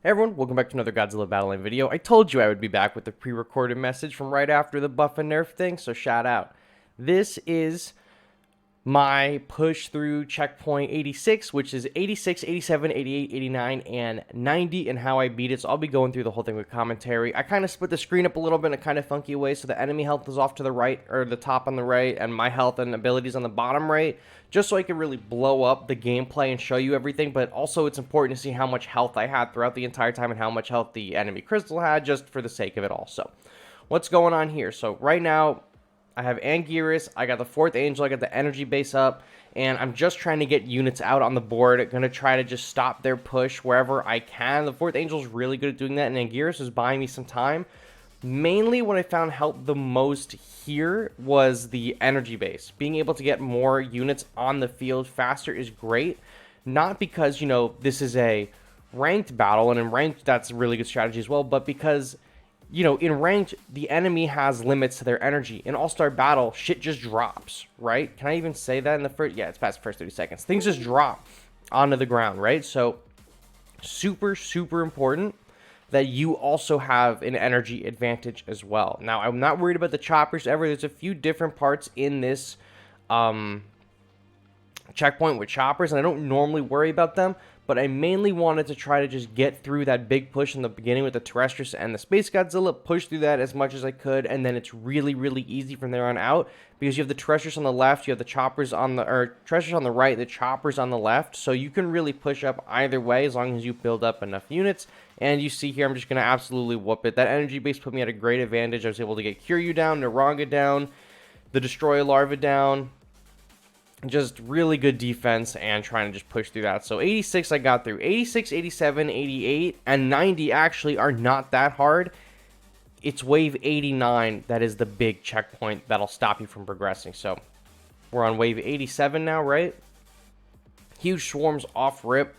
Hey everyone, welcome back to another Godzilla Battle Line video. I told you I would be back with the pre-recorded message from right after the buff and nerf thing, so shout out. This is my push through checkpoint 86, which is 86, 87, 88, 89, and 90, and how I beat it. So I'll be going through the whole thing with commentary. I kind of split the screen up a little bit in a kind of funky way, so the enemy health is off to the right, or the top on the right, and my health and abilities on the bottom right, just so I can really blow up the gameplay and show you everything. But also it's important to see how much health I had throughout the entire time and how much health the enemy crystal had, just for the sake of it all. So what's going on here? So right now, I have Anguirus, I got the 4th Angel, I got the energy base up, and I'm just trying to get units out on the board. I'm going to try to just stop their push wherever I can. The 4th Angel is really good at doing that, and Anguirus is buying me some time. Mainly what I found helped the most here was the energy base. Being able to get more units on the field faster is great. Not because, you know, this is a ranked battle, and in ranked that's a really good strategy as well, but because, you know, in ranked, the enemy has limits to their energy. In All-Star Battle, shit just drops, right? Can I even say that in the first? Yeah, it's past the first 30 seconds. Things just drop onto the ground, right? So, super, super important that you also have an energy advantage as well. Now, I'm not worried about the choppers ever. There's a few different parts in this checkpoint with choppers, and I don't normally worry about them, but I mainly wanted to try to just get through that big push in the beginning with the Terrestrius and the Space Godzilla, push through that as much as I could, and then it's really, really easy from there on out, because you have the Terrestrius on the left, you have the choppers on the, or Terrestrius on the right, the choppers on the left, so you can really push up either way as long as you build up enough units. And you see here, I'm just going to absolutely whoop it. That energy base put me at a great advantage. I was able to get Kiryu down, Naranga down, the Destroyer Larva down. Just really good defense and trying to just push through that. So 86 I got through. 86, 87, 88, and 90 actually are not that hard. It's wave 89 that is the big checkpoint that'll stop you from progressing. So we're on wave 87 now, right? Huge swarms off rip.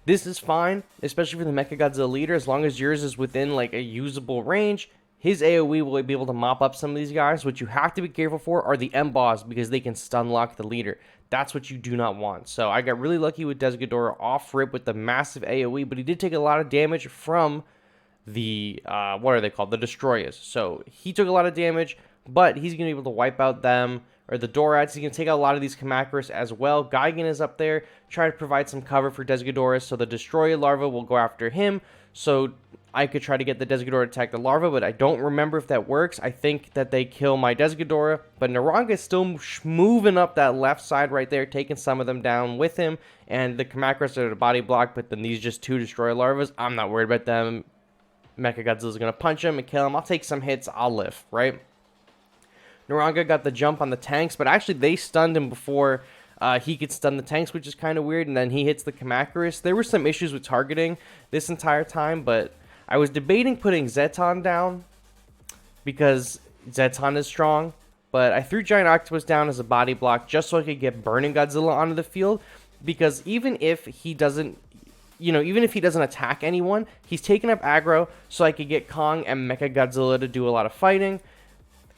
This is fine, especially for the Mechagodzilla leader, as long as yours is within like a usable range. His AoE will be able to mop up some of these guys. What you have to be careful for are the M-Boss, because they can stun lock the leader. That's what you do not want. So I got really lucky with Desghidorah off rip with the massive AoE, but he did take a lot of damage from the, what are they called? The Destroyers. So he took a lot of damage, but he's going to be able to wipe out them, or the Dorats. He's going to take out a lot of these Kamacuras as well. Gigan is up there, trying to provide some cover for Desghidorah, so the Destroyer Larva will go after him. So I could try to get the Desghidorah to attack the larva, but I don't remember if that works. I think that they kill my Desghidorah, but Naranga is still moving up that left side right there, taking some of them down with him, and the Kamacuras are the body block, but then these just 2 Destroyer Larvas, I'm not worried about them. Mechagodzilla's going to punch him and kill him. I'll take some hits, I'll live, right? Naranga got the jump on the tanks, but actually they stunned him before he could stun the tanks, which is kind of weird, and then he hits the Kamacuras. There were some issues with targeting this entire time, but I was debating putting Zeton down because Zeton is strong, but I threw Giant Octopus down as a body block just so I could get Burning Godzilla onto the field, because even if he doesn't, you know, even if he doesn't attack anyone, he's taking up aggro, so I could get Kong and Mechagodzilla to do a lot of fighting,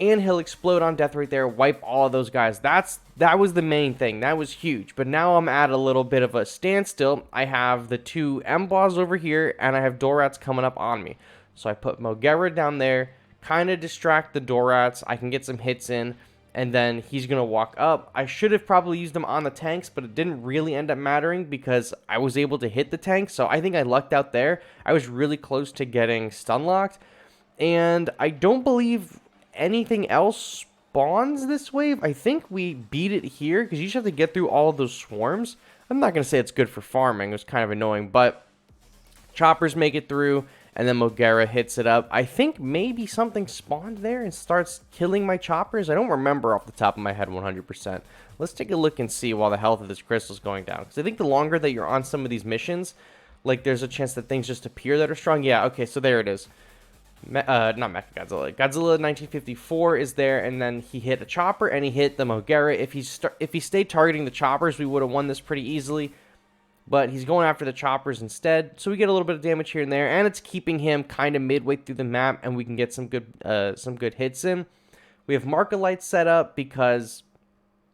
and he'll explode on death right there, wipe all of those guys. That was the main thing. That was huge. But now I'm at a little bit of a standstill. I have the 2 M-Boss over here, and I have Dorats coming up on me. So I put Mogera down there, kind of distract the Dorats. I can get some hits in, and then he's going to walk up. I should have probably used them on the tanks, but it didn't really end up mattering because I was able to hit the tanks. So I think I lucked out there. I was really close to getting stun locked, and I don't believe anything else spawns this wave. I think we beat it here because you just have to get through all of those swarms. I'm not going to say it's good for farming. It was kind of annoying, but choppers make it through, and then Mogera hits it up. I think maybe something spawned there and starts killing my choppers. I don't remember off the top of my head 100%. Let's take a look and see while the health of this crystal is going down, because I think the longer that you're on some of these missions, like there's a chance that things just appear that are strong. Yeah, okay, so there it is. Not Mechagodzilla. Godzilla 1954 is there, and then he hit a chopper, and he hit the Mogera. If he stayed targeting the choppers, we would have won this pretty easily. But he's going after the choppers instead, so we get a little bit of damage here and there, and it's keeping him kind of midway through the map, and we can get some good hits in. We have Markalite set up because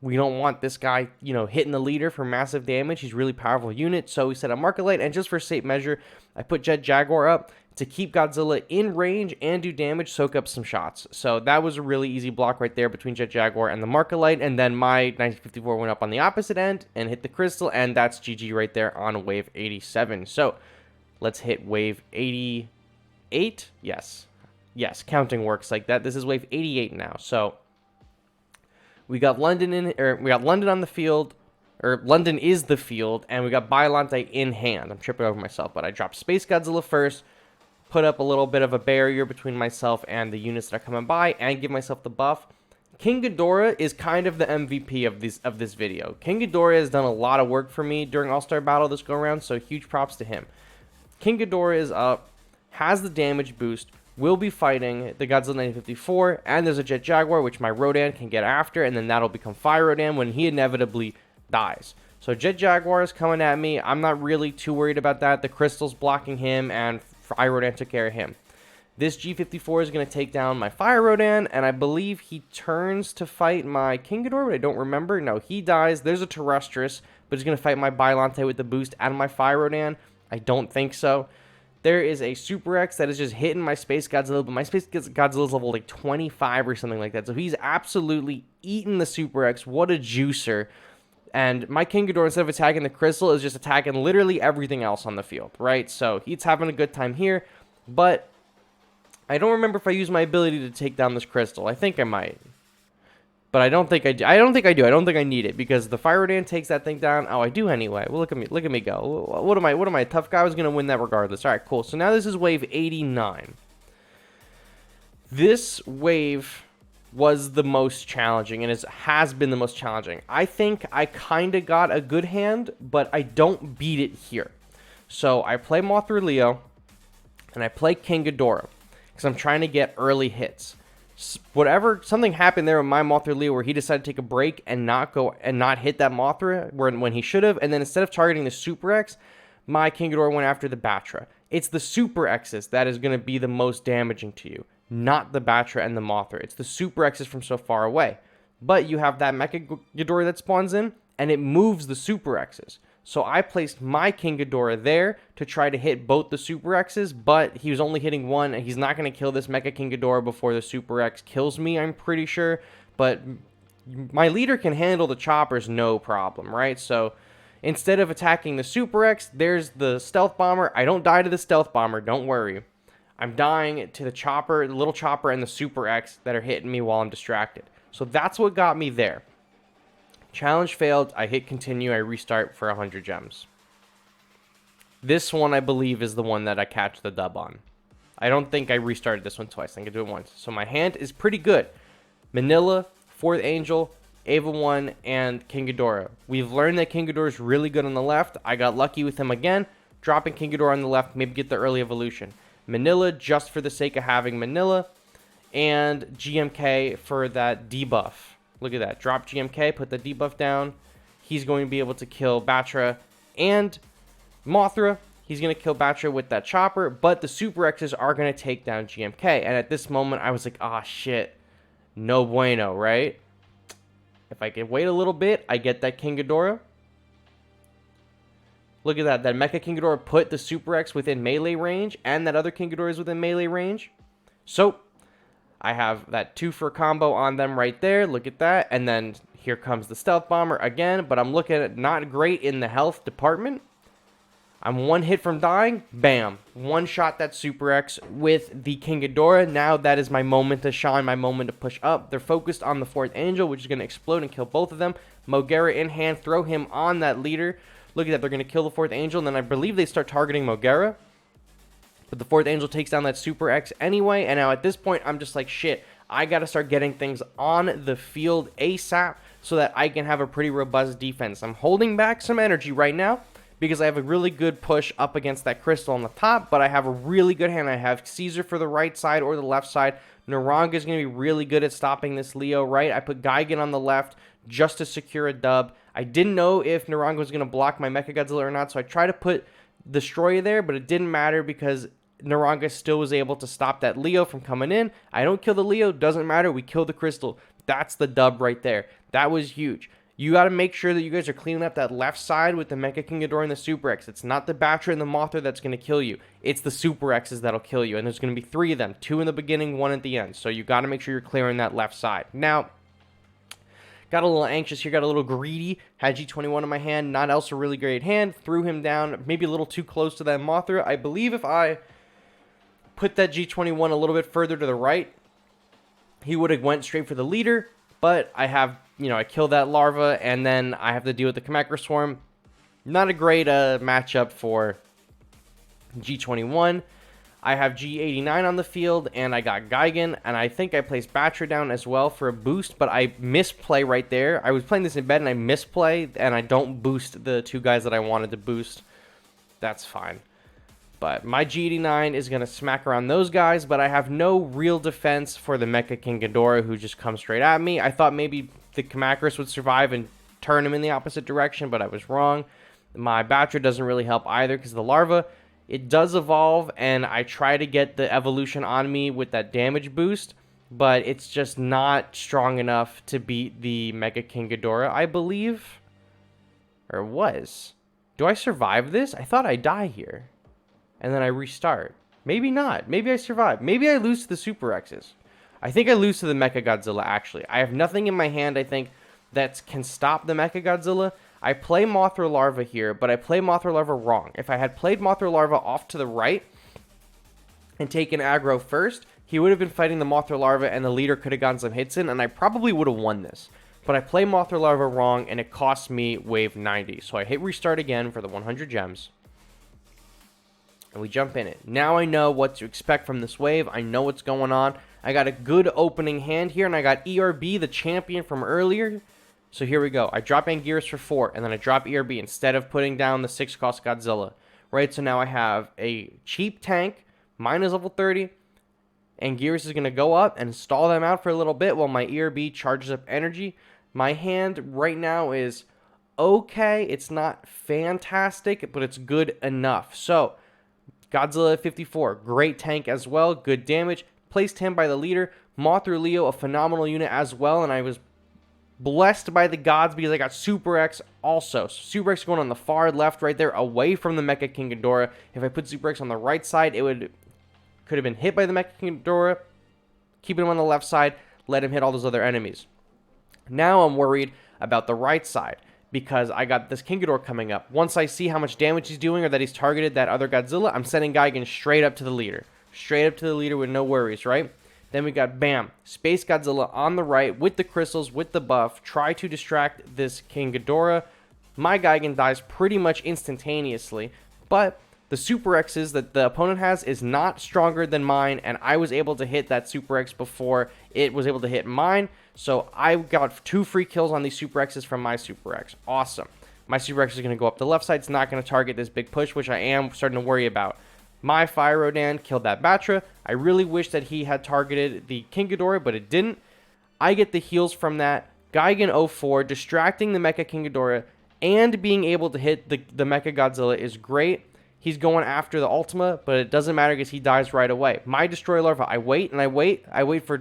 We don't want this guy, hitting the leader for massive damage. He's a really powerful unit, so we set a Market Light, and just for safe measure, I put Jet Jaguar up to keep Godzilla in range and do damage, soak up some shots. So that was a really easy block right there between Jet Jaguar and the Market Light, and then my 1954 went up on the opposite end and hit the crystal, and that's GG right there on wave 87. So let's hit wave 88. Yes, counting works like that. This is wave 88 now. So we got London on the field, or London is the field, and we got Biollante in hand. I'm tripping over myself, but I dropped Space Godzilla first, put up a little bit of a barrier between myself and the units that are coming by, and give myself the buff. King Ghidorah is kind of the MVP of this video. King Ghidorah has done a lot of work for me during All-Star Battle this go-around, so huge props to him. King Ghidorah is up, has the damage boost, will be fighting the Godzilla 1954, and there's a Jet Jaguar, which my Rodan can get after, and then that'll become Fire Rodan when he inevitably dies. So Jet Jaguar is coming at me. I'm not really too worried about that. The crystal's blocking him, and Fire Rodan took care of him. This G54 is going to take down my Fire Rodan, and I believe he turns to fight my King Ghidorah, but I don't remember. No, he dies. There's a Terrestrius, but he's going to fight my Biollante with the boost and my Fire Rodan. I don't think so. There is a Super X that is just hitting my Space Godzilla, but my Space Godzilla is level like 25 or something like that. So he's absolutely eating the Super X. What a juicer. And my King Ghidorah, instead of attacking the crystal, is just attacking literally everything else on the field, right? So he's having a good time here, but I don't remember if I used my ability to take down this crystal. I think I might, but I don't think I do. I don't think I need it, because the Fire Rodan takes that thing down. Oh, I do anyway. Well, look at me go. What am I, a tough guy? I was gonna win that regardless. All right, cool. So now this is wave 89. This wave was the most challenging, and has been the most challenging. I think I kind of got a good hand, but I don't beat it here. So I play Mothra Leo, and I play King Ghidorah, because I'm trying to get early hits. Something happened there with my Mothra Leo where he decided to take a break and not hit that Mothra when he should have, and then instead of targeting the Super X, my King Ghidorah went after the Batra. It's the Super X's that is going to be the most damaging to you, not the Batra and the Mothra. It's the Super X's from so far away. But you have that Mecha Ghidorah that spawns in, and it moves the Super X's. So I placed my King Ghidorah there to try to hit both the Super X's, but he was only hitting one, and he's not going to kill this Mecha King Ghidorah before the Super X kills me, I'm pretty sure. But my leader can handle the choppers no problem, right? So instead of attacking the Super X, there's the Stealth Bomber. I don't die to the Stealth Bomber, don't worry. I'm dying to the chopper, the little chopper, and the Super X that are hitting me while I'm distracted. So that's what got me there. Challenge failed. I hit continue. I restart for 100 gems. This one, I believe, is the one that I catch the dub on. I don't think I restarted this one twice. I think I do it once. So my hand is pretty good. Manila, Fourth Angel, Ava 1, and King Ghidorah. We've learned that King Ghidorah is really good on the left. I got lucky with him again. Dropping King Ghidorah on the left, maybe get the early evolution. Manila, just for the sake of having Manila. And GMK for that debuff. Look at that. Drop GMK, put the debuff down. He's going to be able to kill Batra and Mothra. He's going to kill Batra with that chopper, but the Super X's are going to take down GMK. And at this moment, I was like, ah, shit. No bueno, right? If I could wait a little bit, I get that King Ghidorah. Look at that. That Mecha King Ghidorah put the Super X within melee range, and that other King Ghidorah is within melee range. So I have that 2-for combo on them right there. Look at that. And then here comes the Stealth Bomber again. But I'm looking at not great in the health department. I'm one hit from dying. Bam. One shot that Super X with the King Ghidorah. Now that is my moment to shine, my moment to push up. They're focused on the Fourth Angel, which is going to explode and kill both of them. Mogera in hand. Throw him on that leader. Look at that. They're going to kill the Fourth Angel. And then I believe they start targeting Mogera. But the Fourth Angel takes down that Super X anyway. And now at this point, I'm just like, shit, I got to start getting things on the field ASAP so that I can have a pretty robust defense. I'm holding back some energy right now because I have a really good push up against that crystal on the top. But I have a really good hand. I have Caesar for the right side or the left side. Naranga is going to be really good at stopping this Leo, right? I put Gigan on the left just to secure a dub. I didn't know if Naranga was going to block my Mechagodzilla or not, so I tried to put Destroyer there, but it didn't matter because Naranga still was able to stop that Leo from coming in. I don't kill the Leo, doesn't matter. We kill the crystal. That's the dub right there. That was huge. You got to make sure that you guys are cleaning up that left side with the Mecha King Ghidorah and the Super X. It's not the Batra and the Mothra that's going to kill you. It's the Super X's that'll kill you. And there's going to be 3 of them. 2 in the beginning, 1 at the end. So you got to make sure you're clearing that left side. Now, got a little anxious here, got a little greedy. Had G21 in my hand, not else a really great hand. Threw him down, maybe a little too close to that Mothra. I believe if I put that G21 a little bit further to the right, he would have went straight for the leader. But I have, I kill that larva, and then I have to deal with the Kamacra Swarm. Not a great matchup for G21. I have G89 on the field, and I got Gigan, and I think I placed Batra down as well for a boost, but I misplay right there. I was playing this in bed, and I misplay, and I don't boost the 2 guys that I wanted to boost. That's fine. But my G89 is going to smack around those guys, but I have no real defense for the Mecha King Ghidorah, who just comes straight at me. I thought maybe the Kamacris would survive and turn him in the opposite direction, but I was wrong. My Batra doesn't really help either, because the larva, it does evolve, and I try to get the evolution on me with that damage boost, but it's just not strong enough to beat the Mecha King Ghidorah, I believe. Or was. Do I survive this? I thought I die here. And then I restart. Maybe not. Maybe I survive. Maybe I lose to the Super X's. I think I lose to the Mecha Godzilla, actually. I have nothing in my hand, I think, that can stop the Mecha Godzilla. I play Mothra Larva here, but I play Mothra Larva wrong. If I had played Mothra Larva off to the right and taken aggro first, he would have been fighting the Mothra Larva, and the leader could have gotten some hits in, and I probably would have won this. But I play Mothra Larva wrong, and it cost me wave 90. So I hit restart again for the 100 gems. And we jump in it. Now I know what to expect from this wave. I know what's going on. I got a good opening hand here, and I got ERB, the champion from earlier. So here we go. I drop Anguirus for 4, and then I drop ERB instead of putting down the 6-cost Godzilla. Right, so now I have a cheap tank, mine is level 30. Anguirus is going to go up and stall them out for a little bit while my ERB charges up energy. My hand right now is okay. It's not fantastic, but it's good enough. So Godzilla at 54, great tank as well, good damage. Placed him by the leader. Mothra Leo, a phenomenal unit as well, and I was blessed by the gods because I got Super X also. So Super X going on the far left right there, away from the Mecha King Ghidorah. If I put Super X on the right side, could have been hit by the Mecha King Ghidorah. Keeping him on the left side, let him hit all those other enemies. Now I'm worried about the right side, because I got this King Ghidorah coming up. Once I see how much damage he's doing, or that he's targeted that other Godzilla, I'm sending Gigan straight up to the leader. Straight up to the leader with no worries, right? Then we got, bam, Space Godzilla on the right with the crystals, with the buff. Try to distract this King Ghidorah. My Gigan dies pretty much instantaneously, but the Super X's that the opponent has is not stronger than mine, and I was able to hit that Super X before it was able to hit mine. So I got 2 free kills on these Super X's from my Super X. Awesome. My Super X is going to go up the left side. It's not going to target this big push, which I am starting to worry about. My Fire Rodan killed that Batra. I really wish that he had targeted the King Ghidorah, but it didn't. I get the heals from that. Gigan 04, distracting the Mecha King Ghidorah, and being able to hit the Mecha Godzilla is great. He's going after the Ultima, but it doesn't matter because he dies right away. My Destroy Larva, I wait and I wait. I wait for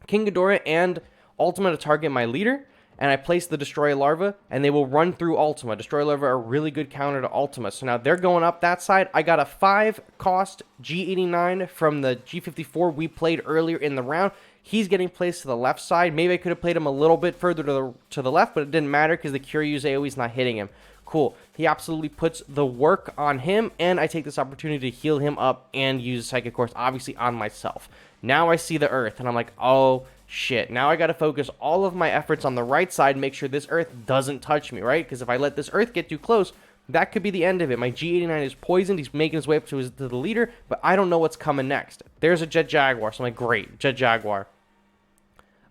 King Ghidorah and Ultima to target my leader, and I place the Destroy Larva, and they will run through Ultima. Destroy Larva are a really good counter to Ultima. So now they're going up that side. I got a 5-cost G89 from the G54 we played earlier in the round. He's getting placed to the left side. Maybe I could have played him a little bit further to the left, but it didn't matter because the Kiryu's AoE is not hitting him. Cool. He absolutely puts the work on him, and I take this opportunity to heal him up and use Psychic Course, obviously, on myself. Now I see the Earth, and I'm like, oh, shit. Now I got to focus all of my efforts on the right side and make sure this Earth doesn't touch me, right? Because if I let this Earth get too close, that could be the end of it. My G89 is poisoned. He's making his way up to the leader, but I don't know what's coming next. There's a Jet Jaguar, so I'm like, great, Jet Jaguar.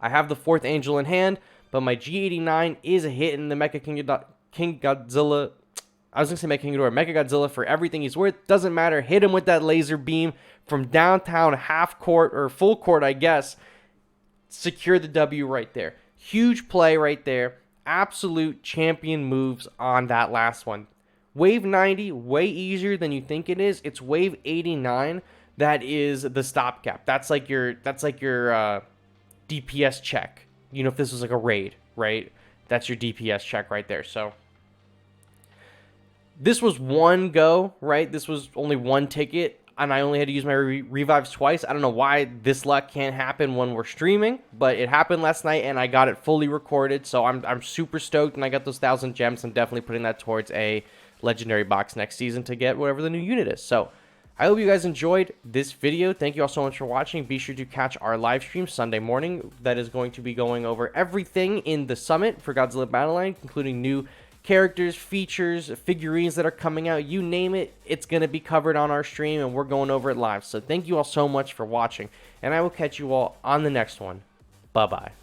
I have the 4th Angel in hand, but my G89 is a hit in the Mecha King Godzilla. I was going to say Mecha King Ghidorah. Mecha Godzilla for everything he's worth. Doesn't matter. Hit him with that laser beam from downtown, half court, or full court, I guess. Secure the W right there. Huge play right there. Absolute champion moves on that last one. Wave 90, way easier than you think it is. It's wave 89 that is the stopgap. That's like your DPS check. You know, if this was like a raid, right? That's your DPS check right there. So this was one go, right? This was only one ticket, and I only had to use my revives twice. I don't know why this luck can't happen when we're streaming, but it happened last night, and I got it fully recorded, so I'm super stoked, and I got those 1,000 gems. I'm definitely putting that towards a legendary box next season to get whatever the new unit is. So I hope you guys enjoyed this video. Thank you all so much for watching. Be sure to catch our live stream Sunday morning. That is going to be going over everything in the summit for Godzilla Battleline, including new characters, features, figurines that are coming out. You name it, it's going to be covered on our stream, and we're going over it live. So thank you all so much for watching, and I will catch you all on the next one. Bye-bye.